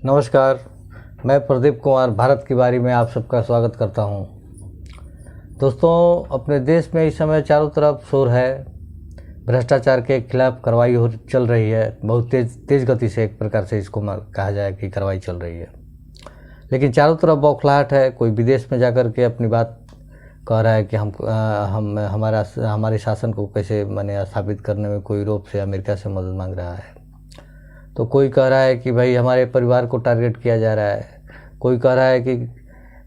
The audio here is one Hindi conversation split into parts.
नमस्कार, मैं प्रदीप कुमार भारत की बारी में आप सबका स्वागत करता हूं। दोस्तों, अपने देश में इस समय चारों तरफ शोर है। भ्रष्टाचार के खिलाफ कार्रवाई चल रही है। बहुत तेज़ गति से एक प्रकार से इसको कहा जाए कि कार्रवाई चल रही है, लेकिन चारों तरफ बौखलाहट है। कोई विदेश में जाकर के अपनी बात कह रहा है कि हमारे शासन को कैसे स्थापित करने में कोई यूरोप से अमेरिका से मदद मांग रहा है। तो कोई कह रहा है कि भाई हमारे परिवार को टारगेट किया जा रहा है। कोई कह रहा है कि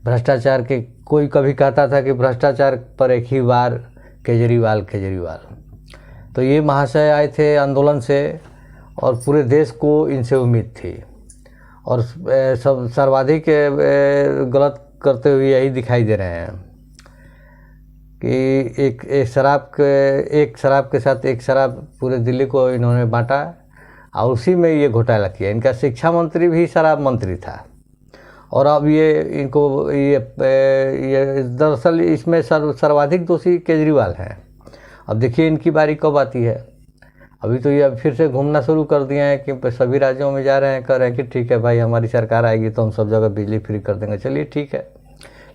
भ्रष्टाचार के, कोई कभी कहता था कि भ्रष्टाचार पर एक ही वार, केजरीवाल। तो ये महाशय आए थे आंदोलन से और पूरे देश को इनसे उम्मीद थी, और सब सर्वाधिक गलत करते हुए यही दिखाई दे रहे हैं कि एक शराब के साथ एक शराब पूरे दिल्ली को इन्होंने बांटा और उसी में ये घोटाला किया। इनका शिक्षा मंत्री भी शराब मंत्री था, और अब ये दरअसल इसमें सर्वाधिक दोषी केजरीवाल हैं। अब देखिए इनकी बारी कब आती है। अभी तो ये फिर से घूमना शुरू कर दिए हैं कि सभी राज्यों में जा रहे हैं, कह रहे हैं कि ठीक है भाई, हमारी सरकार आएगी तो हम सब जगह बिजली फ्री कर देंगे। चलिए ठीक है,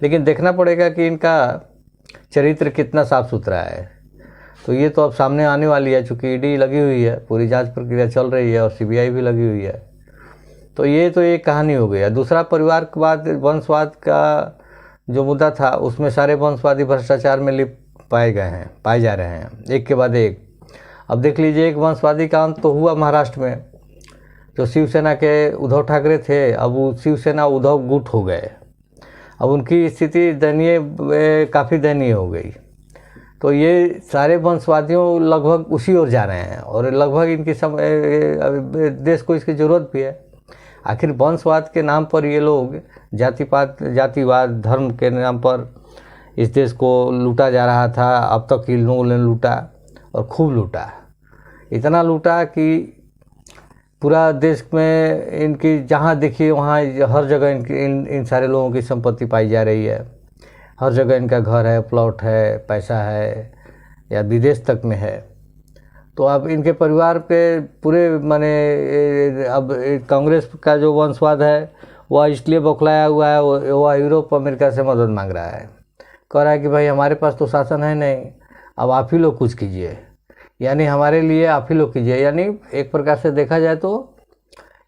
लेकिन देखना पड़ेगा कि इनका चरित्र कितना साफ सुथरा है। तो ये तो अब सामने आने वाली है, चूँकि ईडी लगी हुई है, पूरी जांच प्रक्रिया चल रही है और सीबीआई भी लगी हुई है। तो ये तो एक कहानी हो गई। दूसरा, परिवारवाद, वंशवाद का जो मुद्दा था, उसमें सारे वंशवादी भ्रष्टाचार में लिप्त पाए जा रहे हैं, एक के बाद एक। अब देख लीजिए, एक वंशवादी का अंत तो हुआ महाराष्ट्र में। जो शिवसेना के उद्धव ठाकरे थे, अब वो शिवसेना उद्धव गुट हो गए। अब उनकी स्थिति काफ़ी दयनीय हो गई। तो ये सारे वंशवादियों लगभग उसी ओर जा रहे हैं, और लगभग इनकी देश को इसकी ज़रूरत भी है। आखिर वंशवाद के नाम पर ये लोग जातिवाद, धर्म के नाम पर इस देश को लूटा जा रहा था। अब तक इन लोगों ने लूटा और खूब लूटा, इतना लूटा कि पूरा देश में इनकी जहाँ देखिए वहाँ हर जगह इन सारे लोगों की संपत्ति पाई जा रही है। हर जगह इनका घर है, प्लॉट है, पैसा है, या विदेश तक में है। तो अब इनके परिवार पे पूरे अब कांग्रेस का जो वंशवाद है वह इसलिए बौखलाया हुआ है, वह यूरोप अमेरिका से मदद मांग रहा है। कह रहा है कि भाई हमारे पास तो शासन है नहीं, अब आप ही लोग कुछ कीजिए, यानी हमारे लिए आप ही लोग कीजिए। यानी एक प्रकार से देखा जाए तो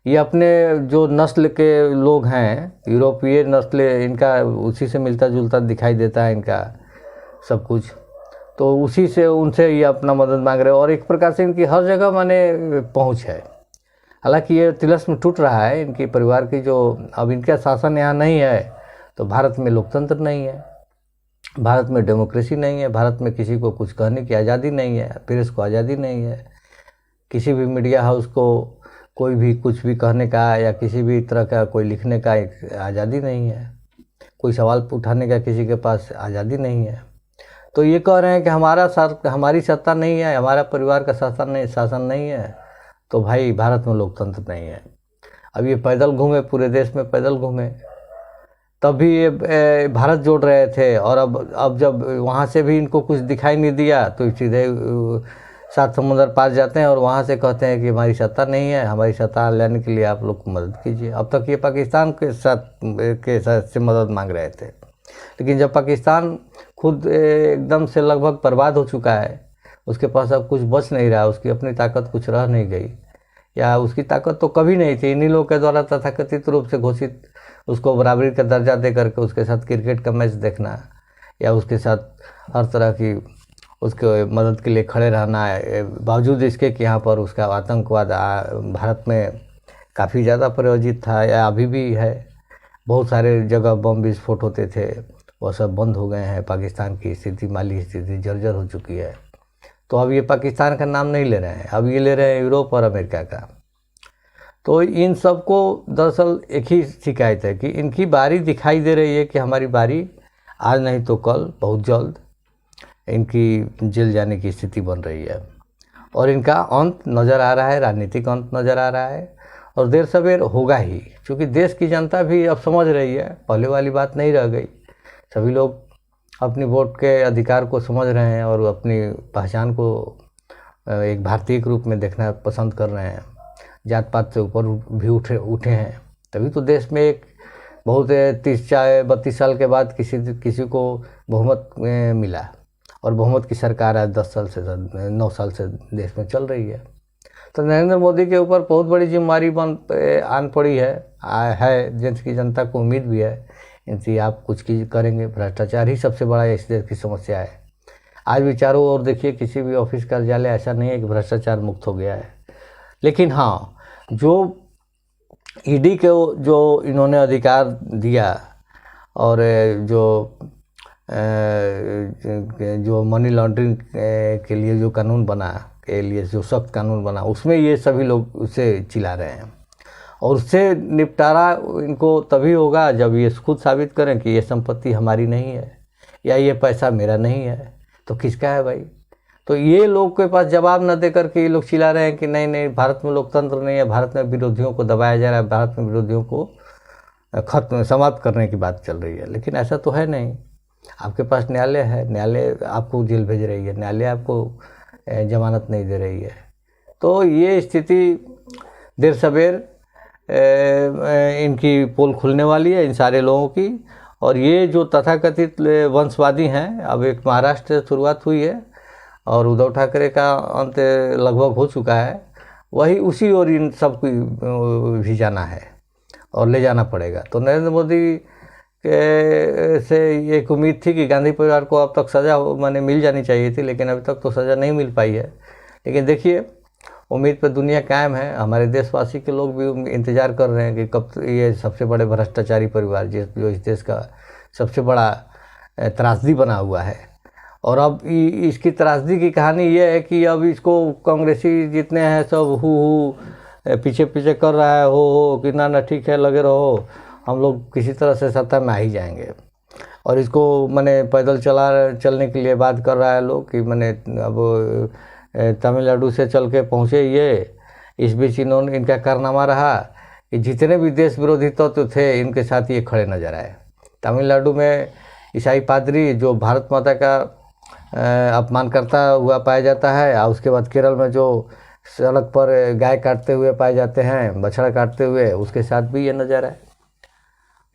ये अपने जो नस्ल के लोग हैं, यूरोपीय नस्ल, इनका उसी से मिलता जुलता दिखाई देता है इनका सब कुछ। तो उसी से उनसे ये अपना मदद मांग रहे हैं, और एक प्रकार से इनकी हर जगह पहुंच है। हालांकि ये तिलिस्म टूट रहा है इनकी परिवार की। जो अब इनका शासन यहाँ नहीं है, तो भारत में लोकतंत्र नहीं है, भारत में डेमोक्रेसी नहीं है, भारत में किसी को कुछ कहने की आज़ादी नहीं है, प्रेस को आज़ादी नहीं है, किसी भी मीडिया हाउस को कोई भी कुछ भी कहने का या किसी भी तरह का कोई लिखने का एक आज़ादी नहीं है, कोई सवाल उठाने का किसी के पास आज़ादी नहीं है। तो ये कह रहे हैं कि हमारी सत्ता नहीं है, हमारा परिवार का शासन नहीं है, तो भाई भारत में लोकतंत्र नहीं है। अब ये पैदल घूमे, पूरे देश में पैदल घूमे, तब भी ये भारत जोड़ रहे थे। और अब जब वहाँ से भी इनको कुछ दिखाई नहीं दिया तो सीधे 7 समुंदर पार जाते हैं और वहाँ से कहते हैं कि हमारी सत्ता नहीं है, हमारी सत्ता लाने के लिए आप लोग मदद कीजिए। अब तक ये पाकिस्तान के साथ से मदद मांग रहे थे, लेकिन जब पाकिस्तान खुद एकदम से लगभग बर्बाद हो चुका है, उसके पास अब कुछ बच नहीं रहा, उसकी अपनी ताकत कुछ रह नहीं गई, या उसकी ताकत तो कभी नहीं थी। इन्हीं लोगों के द्वारा तथाकथित रूप से घोषित उसको बराबरी का दर्जा दे करके उसके साथ क्रिकेट का मैच देखना, या उसके साथ हर तरह की उसके मदद के लिए खड़े रहना है, बावजूद इसके कि यहाँ पर उसका आतंकवाद भारत में काफ़ी ज़्यादा प्रयोजित था, या अभी भी है। बहुत सारे जगह बम विस्फोट होते थे, वह सब बंद हो गए हैं। पाकिस्तान की स्थिति, माली स्थिति जर्जर हो चुकी है। तो अब ये पाकिस्तान का नाम नहीं ले रहे हैं, अब ये ले रहे हैं यूरोप और अमेरिका का। तो इन सब को दरअसल एक ही शिकायत है कि इनकी बारी दिखाई दे रही है कि हमारी बारी आज नहीं तो कल, बहुत जल्द इनकी जेल जाने की स्थिति बन रही है, और इनका अंत नज़र आ रहा है, राजनीतिक अंत नज़र आ रहा है, और देर सवेर होगा ही। क्योंकि देश की जनता भी अब समझ रही है, पहले वाली बात नहीं रह गई। सभी लोग अपनी वोट के अधिकार को समझ रहे हैं और अपनी पहचान को एक भारतीय के रूप में देखना पसंद कर रहे हैं। जात पात से ऊपर भी उठे हैं। तभी तो देश में एक बहुत 30-32 साल के बाद किसी को बहुमत मिला, और बहुमत की सरकार आज 10 साल से 9 साल से देश में चल रही है। तो नरेंद्र मोदी के ऊपर बहुत बड़ी जिम्मेदारी आन पड़ी है जिनकी जनता को उम्मीद भी है इनसे आप कुछ करेंगे। भ्रष्टाचार ही सबसे बड़ा इस देश की समस्या है। आज भी चारों ओर देखिए, किसी भी ऑफिस कार्यालय ऐसा नहीं है कि भ्रष्टाचार मुक्त हो गया है। लेकिन हाँ, जो ईडी को जो इन्होंने अधिकार दिया और जो मनी लॉन्ड्रिंग के लिए जो कानून बना, के लिए जो सख्त कानून बना, उसमें ये सभी लोग उसे चिल्ला रहे हैं। और उससे निपटारा इनको तभी होगा जब ये खुद साबित करें कि ये संपत्ति हमारी नहीं है या ये पैसा मेरा नहीं है, तो किसका है भाई। तो ये लोग के पास जवाब न दे करके ये लोग चिल्ला रहे हैं कि नहीं नहीं, भारत में लोकतंत्र नहीं है, भारत में विरोधियों को दबाया जा रहा है, भारत में विरोधियों को खत्म समाप्त करने की बात चल रही है। लेकिन ऐसा तो है नहीं। आपके पास न्यायालय है, न्यायालय आपको जेल भेज रही है, न्यायालय आपको जमानत नहीं दे रही है। तो ये स्थिति देर सवेर इनकी पोल खुलने वाली है इन सारे लोगों की। और ये जो तथाकथित वंशवादी हैं, अब एक महाराष्ट्र से शुरुआत हुई है और उद्धव ठाकरे का अंत लगभग हो चुका है, वही उसी ओर इन सबको भी जाना है और ले जाना पड़ेगा। तो नरेंद्र मोदी के से एक उम्मीद थी कि गांधी परिवार को अब तक सज़ा माने मिल जानी चाहिए थी, लेकिन अभी तक तो सज़ा नहीं मिल पाई है। लेकिन देखिए, उम्मीद पर दुनिया कायम है। हमारे देशवासी के लोग भी इंतज़ार कर रहे हैं कि कब ये सबसे बड़े भ्रष्टाचारी परिवार जो इस देश का सबसे बड़ा त्रासदी बना हुआ है, और अब इसकी त्रासदी की कहानी ये है कि अब इसको कांग्रेसी जितने हैं सब हु पीछे पीछे कर रहा है, हो कि ना ठीक है, लगे रहो, हम लोग किसी तरह से सत्ता में आ ही जाएंगे। और इसको मैंने पैदल चलने के लिए बात कर रहा है लोग कि मैंने अब तमिलनाडु से चल के पहुँचे ये। इस बीच इनका कारनामा रहा कि जितने भी देश विरोधी तत्व थे इनके साथ ये खड़े नजर आए। तमिलनाडु में ईसाई पादरी जो भारत माता का अपमान करता हुआ पाया जाता है, और उसके बाद केरल में जो सड़क पर गाय काटते हुए पाए जाते हैं, बछड़ा काटते हुए, उसके साथ भी ये नज़र आए।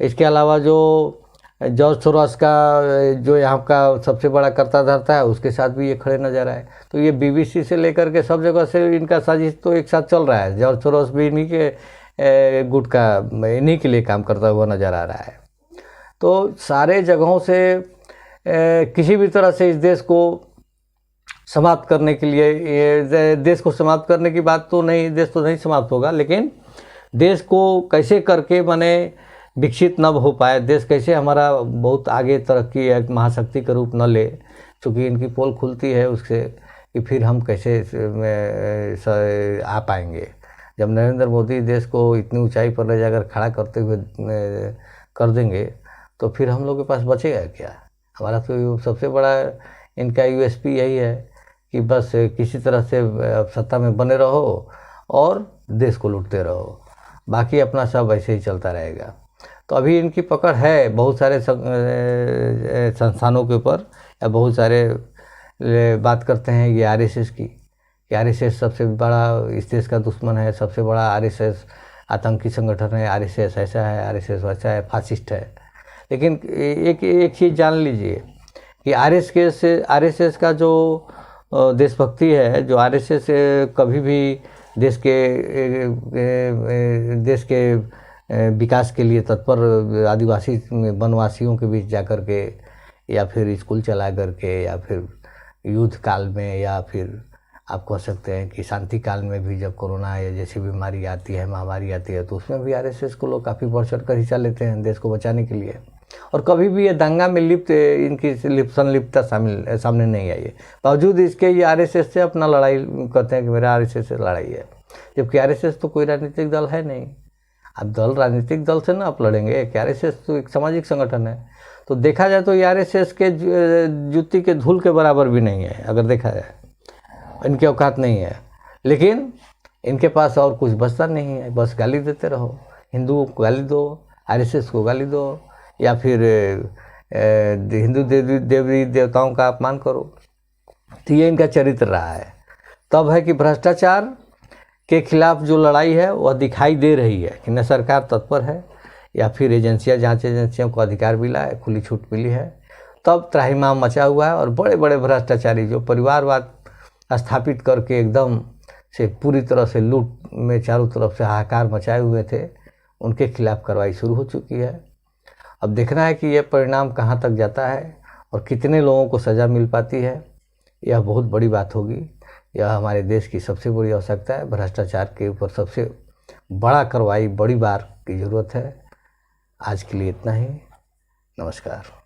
इसके अलावा जो जॉर्ज सोरोस का जो यहाँ का सबसे बड़ा कर्ता धर्ता है, उसके साथ भी ये खड़े नजर आए। तो ये बीबीसी से लेकर के सब जगह से इनका साजिश तो एक साथ चल रहा है। जॉर्ज सोरोस भी इन्हीं के गुट का इन्हीं के लिए काम करता हुआ नज़र आ रहा है। तो सारे जगहों से किसी भी तरह से इस देश को समाप्त करने के लिए, ये देश को समाप्त करने की बात तो नहीं, देश तो नहीं समाप्त होगा, लेकिन देश को कैसे करके माने विकसित न हो पाए, देश कैसे हमारा बहुत आगे तरक्की एक महाशक्ति का रूप न ले, चूँकि इनकी पोल खुलती है उससे कि फिर हम कैसे आ पाएंगे। जब नरेंद्र मोदी देश को इतनी ऊंचाई पर ले जाकर खड़ा करते हुए कर देंगे, तो फिर हम लोग के पास बचेगा क्या। हमारा तो सबसे बड़ा इनका यूएसपी यही है कि बस किसी तरह से सत्ता में बने रहो और देश को लूटते रहो, बाकी अपना सब ऐसे ही चलता रहेगा। तो अभी इनकी पकड़ है बहुत सारे संस्थानों के ऊपर, या बहुत सारे बात करते हैं ये आरएसएस की, कि आरएसएस सबसे बड़ा इस देश का दुश्मन है, सबसे बड़ा आरएसएस आतंकी संगठन है, आरएसएस ऐसा है, आरएसएस वैसा है, फासिस्ट है। लेकिन एक चीज़ जान लीजिए कि आरएसएस का जो देशभक्ति है, जो आरएसएस कभी भी देश के विकास के लिए तत्पर आदिवासी वनवासियों के बीच जा कर के, या फिर स्कूल चला करके, या फिर युद्ध काल में, या फिर आप कह सकते हैं कि शांति काल में भी जब कोरोना या जैसी बीमारी आती है, महामारी आती है, तो उसमें भी आरएसएस को लोग काफ़ी बढ़ चढ़ कर हिस्सा लेते हैं देश को बचाने के लिए। और कभी भी ये दंगा में इनकी संलिप्तता सामने नहीं आई है। बावजूद इसके ये आरएसएस से अपना लड़ाई करते हैं कि मेरा आरएसएस से लड़ाई है, जबकि आरएसएस तो कोई राजनीतिक दल है नहीं। अब राजनीतिक दल से ना आप लड़ेंगे कि आरएसएस तो एक सामाजिक संगठन है। तो देखा जाए तो ये आरएसएस के जूती के धूल के बराबर भी नहीं है, अगर देखा जाए इनके औकात नहीं है। लेकिन इनके पास और कुछ बचता नहीं है, बस गाली देते रहो, हिंदुओं को गाली दो, आरएसएस को गाली दो, या फिर हिंदू देवी देवताओं का अपमान करो। तो ये इनका चरित्र रहा है। तब है कि भ्रष्टाचार के खिलाफ जो लड़ाई है वह दिखाई दे रही है कि न सरकार तत्पर है या फिर एजेंसियां, जांच एजेंसियों को अधिकार मिला है, खुली छूट मिली है, तब त्राहिमाम मचा हुआ है। और बड़े बड़े भ्रष्टाचारी जो परिवारवाद स्थापित करके एकदम से पूरी तरह से लूट में चारों तरफ से हाहाकार मचाए हुए थे, उनके खिलाफ कार्रवाई शुरू हो चुकी है। अब देखना है कि यह परिणाम कहाँ तक जाता है और कितने लोगों को सज़ा मिल पाती है। यह बहुत बड़ी बात होगी। यह हमारे देश की सबसे बड़ी आवश्यकता है। भ्रष्टाचार के ऊपर सबसे बड़ा कार्रवाई, बड़ी बार की ज़रूरत है। आज के लिए इतना ही। नमस्कार।